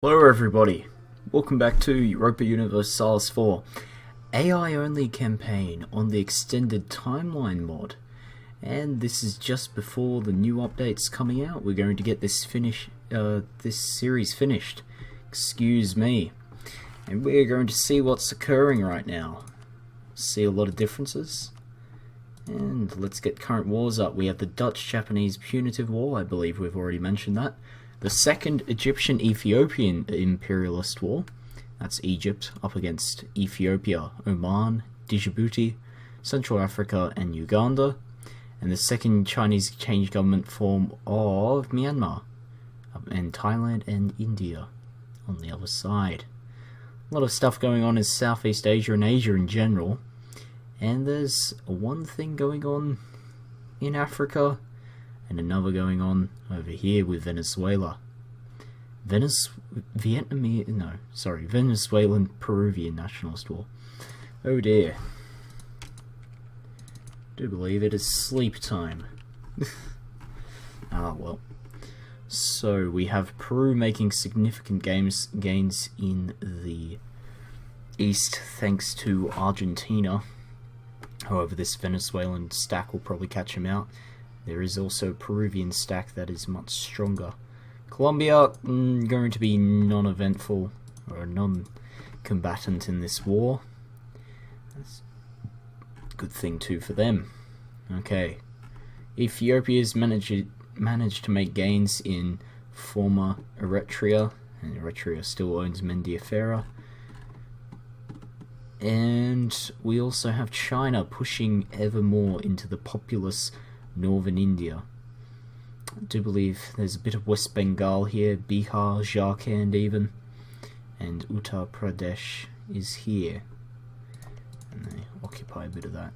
Hello everybody, welcome back to Europa Universalis 4 AI only campaign on the extended timeline mod, and this is just before the new updates coming out. We're going to get this series finished, excuse me, and we're going to see what's occurring right now. See a lot of differences, and let's get current wars up. We have the Dutch-Japanese punitive war, I believe we've already mentioned that. The second Egyptian-Ethiopian imperialist war, that's Egypt up against Ethiopia, Oman, Djibouti, Central Africa and Uganda, and the second Chinese change government form of Myanmar, and Thailand and India on the other side. A lot of stuff going on in Southeast Asia and Asia in general, and there's one thing going on in Africa, and another going on over here with Venezuelan Peruvian nationalist war. Oh dear. Do believe it is sleep time. Ah well. So we have Peru making significant gains in the east thanks to Argentina. However, this Venezuelan stack will probably catch him out. There is also a Peruvian stack that is much stronger. Colombia, going to be non-eventful, or non-combatant in this war. That's a good thing too for them. Okay. Ethiopia's managed to make gains in former Eritrea, and Eritrea still owns Mendiafera. And we also have China pushing ever more into the populous northern India. I do believe there's a bit of West Bengal here, Bihar, Jharkhand even, and Uttar Pradesh is here, and they occupy a bit of that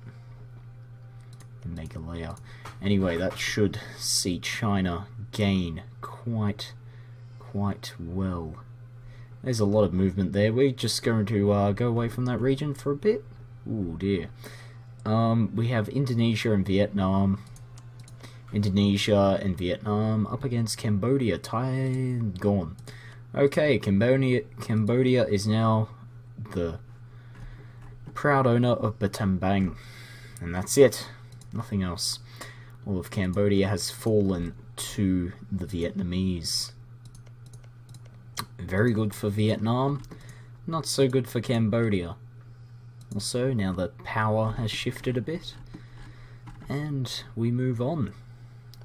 and make a layer. Anyway, that should see China gain quite well. There's a lot of movement there. We're just going to go away from that region for a bit. Ooh dear. We have Indonesia and Vietnam. Indonesia and Vietnam up against Cambodia. Gone. Okay, Cambodia is now the proud owner of Battambang, and that's it. Nothing else. All of Cambodia has fallen to the Vietnamese. Very good for Vietnam, not so good for Cambodia. Also, now the power has shifted a bit, and we move on.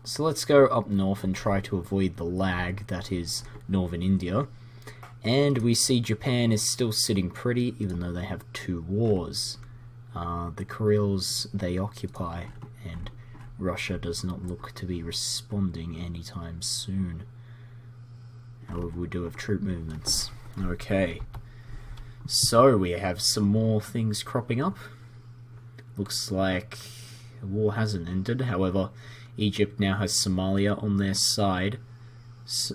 So let's go up north and try to avoid the lag that is northern India. And we see Japan is still sitting pretty, even though they have two wars. The Kurils they occupy, and Russia does not look to be responding anytime soon. However, we do have troop movements. Okay. So we have some more things cropping up. Looks like the war hasn't ended, however, Egypt now has Somalia on their side,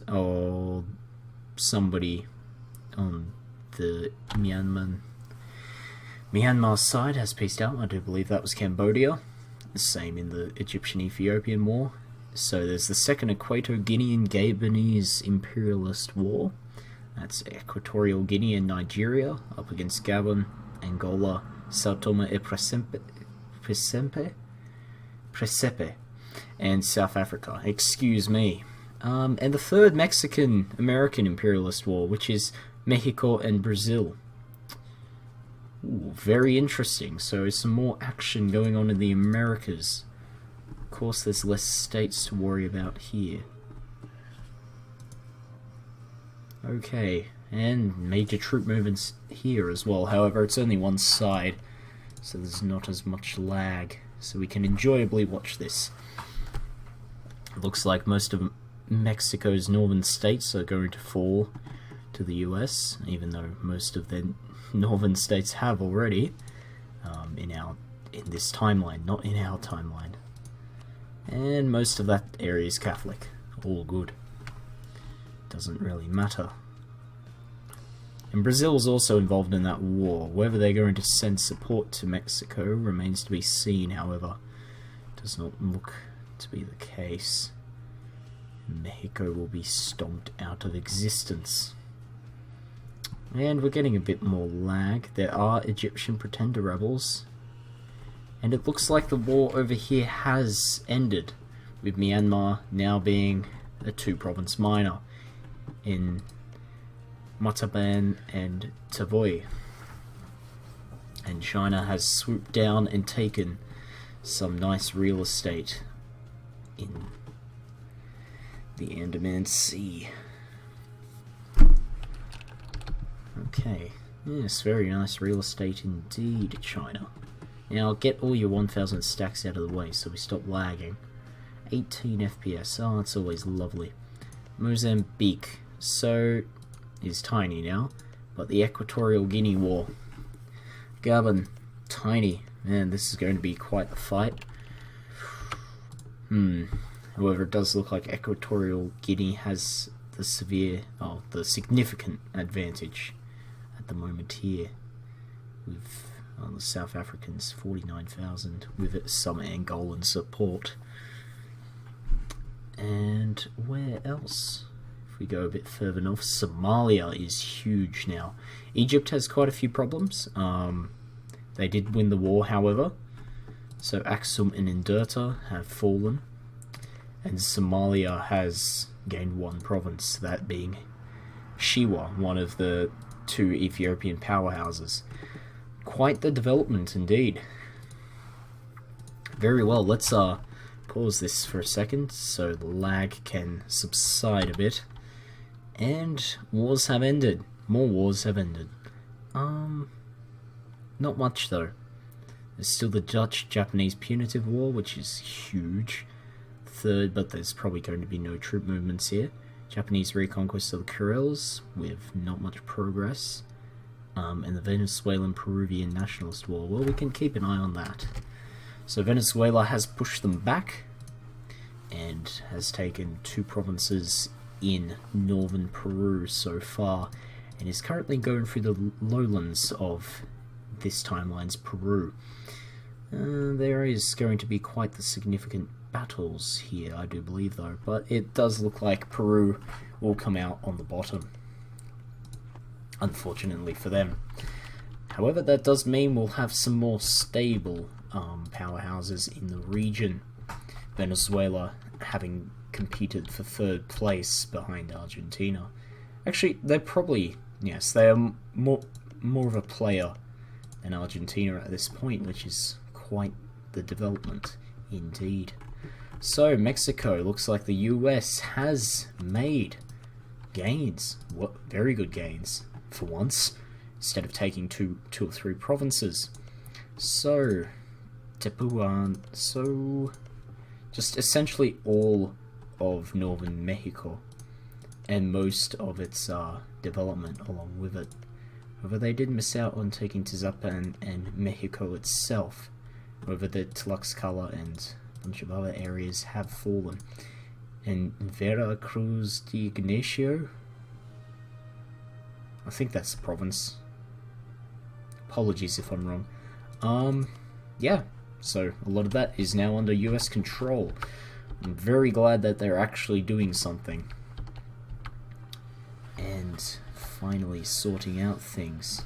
or somebody on the Myanmar side has peaced out. I do believe that was Cambodia. The same in the Egyptian-Ethiopian war. So there's the second Equato-Guinean-Gabonese imperialist war. That's Equatorial Guinea and Nigeria up against Gabon, Angola, Sao Tome e Principe, and South Africa. Excuse me. And the third Mexican-American imperialist war, which is Mexico and Brazil. Ooh, very interesting. So some more action going on in the Americas. Of course, there's less states to worry about here. Okay, and major troop movements here as well. However, it's only one side, so there's not as much lag, so we can enjoyably watch this. Looks like most of Mexico's northern states are going to fall to the US, even though most of the northern states have already in this timeline, not in our timeline. And most of that area is Catholic. All good. Doesn't really matter. And Brazil's also involved in that war. Whether they're going to send support to Mexico remains to be seen, however. Does not look to be the case. Mexico will be stomped out of existence. And we're getting a bit more lag. There are Egyptian pretender rebels. And it looks like the war over here has ended, with Myanmar now being a 2-province minor in Mataban and Tavoy. And China has swooped down and taken some nice real estate in the Andaman Sea. Okay, yes, very nice real estate indeed, China. Now get all your 1000 stacks out of the way so we stop lagging. 18 FPS, oh, it's always lovely. Mozambique, so is tiny now, but the Equatorial Guinea War. Gabon, tiny. Man, this is going to be quite a fight. However, it does look like Equatorial Guinea has the significant advantage at the moment here, with the South Africans 49,000, with some Angolan support. And where else? If we go a bit further north, Somalia is huge now. Egypt has quite a few problems. They did win the war, however. So Aksum and Inderta have fallen. And Somalia has gained 1 province, that being Shewa, one of the 2 Ethiopian powerhouses. Quite the development indeed. Very well, let's pause this for a second so the lag can subside a bit. And wars have ended. More wars have ended. Not much though. There's still the Dutch-Japanese punitive war, which is huge. Third, but there's probably going to be no troop movements here. Japanese reconquest of the Kurils, with not much progress. And the Venezuelan-Peruvian nationalist war. Well, we can keep an eye on that. So Venezuela has pushed them back, and has taken 2 provinces in northern Peru so far, and is currently going through the lowlands of this timeline's Peru. There is going to be quite the significant battles here, I do believe though, but it does look like Peru will come out on the bottom, unfortunately for them. However, that does mean we'll have some more stable powerhouses in the region. Venezuela having competed for 3rd place behind Argentina. Actually, they're probably, yes, they are more of a player than Argentina at this point, which is quite the development indeed. So Mexico, looks like the US has made gains, very good gains for once, instead of taking two or 3 provinces. So Tepuan, so just essentially all of northern Mexico and most of its development along with it. However, they did miss out on taking Tizapan and Mexico itself. However, the Tlaxcala and a bunch of other areas have fallen. And Veracruz de Ignacio, I think that's the province. Apologies if I'm wrong. Yeah, so a lot of that is now under US control. I'm very glad that they're actually doing something. And finally sorting out things.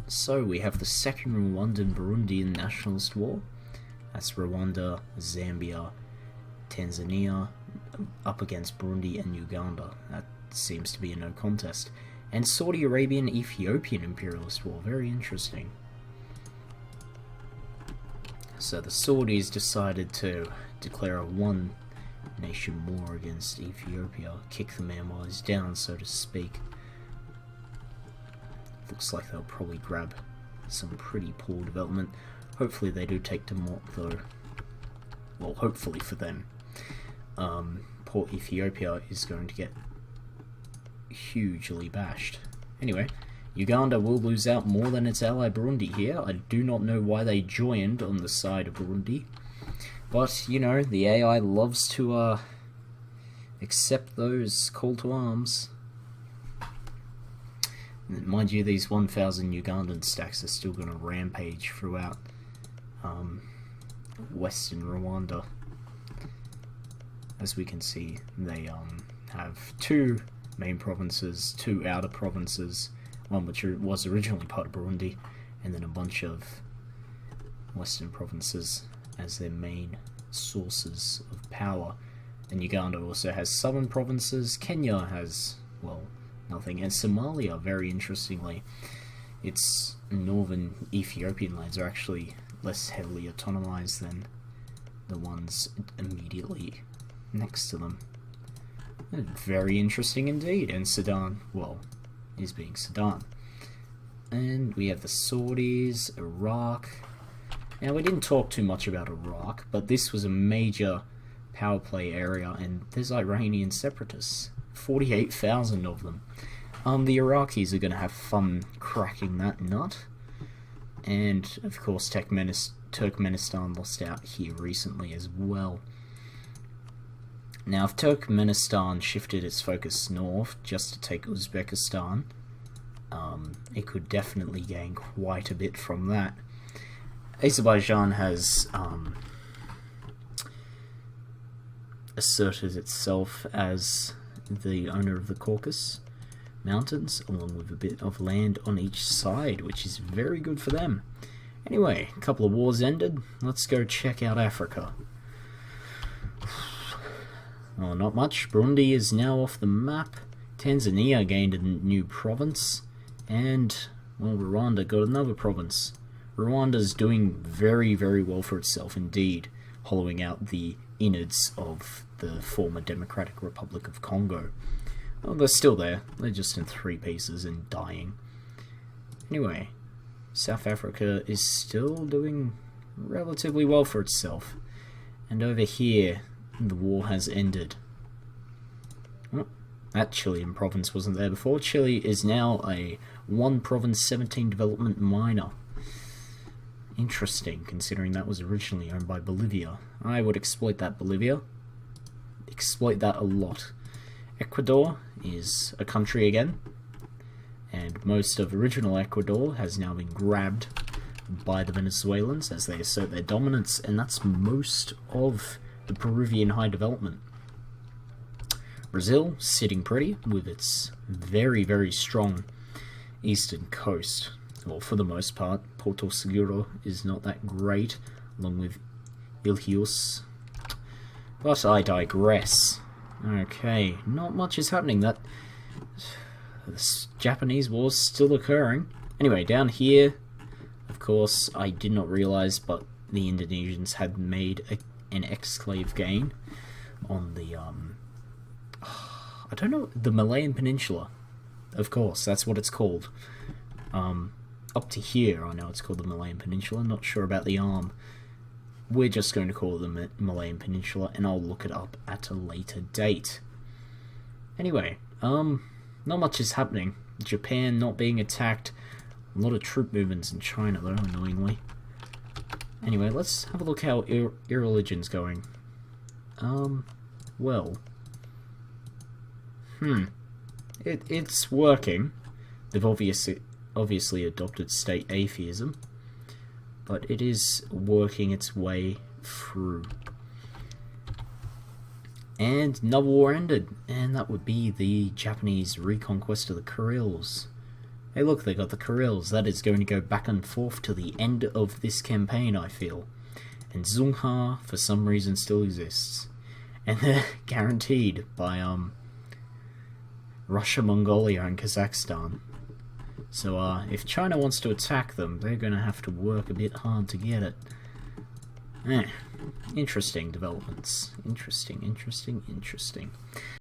So we have the second Rwandan-Burundian nationalist war. That's Rwanda, Zambia, Tanzania up against Burundi and Uganda. That seems to be a no contest. And Saudi Arabian-Ethiopian imperialist war. Very interesting. So the Saudis decided to declare a one-nation war against Ethiopia, kick the man while he's down, so to speak. Looks like they'll probably grab some pretty poor development. Hopefully they do take Demot though. Well, hopefully for them. Poor Ethiopia is going to get hugely bashed. Anyway, Uganda will lose out more than its ally Burundi here. I do not know why they joined on the side of Burundi. But, you know, the AI loves to accept those call to arms. And mind you, these 1,000 Ugandan stacks are still going to rampage throughout western Rwanda. as we can see, they have 2 main provinces, 2 outer provinces, one which was originally part of Burundi, and then a bunch of western provinces as their main sources of power. And Uganda also has southern provinces. Kenya has, well, nothing. And Somalia, very interestingly, its northern Ethiopian lands are actually less heavily autonomized than the ones immediately next to them. Very interesting indeed. And Sudan, well, is being Sudan. And we have the Saudis, Iraq. Now, we didn't talk too much about Iraq, but this was a major power play area, and there's Iranian separatists. 48,000 of them. The Iraqis are going to have fun cracking that nut. And, of course, Turkmenistan lost out here recently as well. Now, if Turkmenistan shifted its focus north just to take Uzbekistan, it could definitely gain quite a bit from that. Azerbaijan has asserted itself as the owner of the Caucasus Mountains, along with a bit of land on each side, which is very good for them. Anyway, a couple of wars ended. Let's go check out Africa. Well, not much. Burundi is now off the map. Tanzania gained a new province. And, well, Rwanda got another province. Rwanda's doing very, very well for itself indeed, hollowing out the innards of the former Democratic Republic of Congo. Well, they're still there. They're just in 3 pieces and dying. Anyway, South Africa is still doing relatively well for itself. And over here, the war has ended. Oh, that Chilean province wasn't there before. Chile is now a 1 province, 17 development minor. Interesting, considering that was originally owned by Bolivia. I would exploit that, Bolivia. Exploit that a lot. Ecuador is a country again, and most of original Ecuador has now been grabbed by the Venezuelans as they assert their dominance, and that's most of the Peruvian high development. Brazil, sitting pretty with its very, very strong eastern coast. Well, for the most part, Porto Seguro is not that great, along with Ilhéus. But I digress. Okay, not much is happening. The Japanese war's still occurring. Anyway, down here, of course, I did not realize, but the Indonesians had made an exclave gain on the, I don't know, the Malayan Peninsula. Of course, that's what it's called. Up to here, I know it's called the Malayan Peninsula. Not sure about the arm. We're just going to call it the Malayan Peninsula, and I'll look it up at a later date. Anyway, not much is happening. Japan not being attacked. A lot of troop movements in China, though, annoyingly. Anyway, let's have a look how Irreligion's going. Well. It's working. They've obviously adopted state atheism, but it is working its way through. And another war ended, and that would be the Japanese reconquest of the Kurils. Hey look, they got the Kurils. That is going to go back and forth to the end of this campaign, I feel. And Zungha, for some reason, still exists. And they're guaranteed by Russia, Mongolia, and Kazakhstan. So if China wants to attack them, they're going to have to work a bit hard to get it. Interesting developments. Interesting.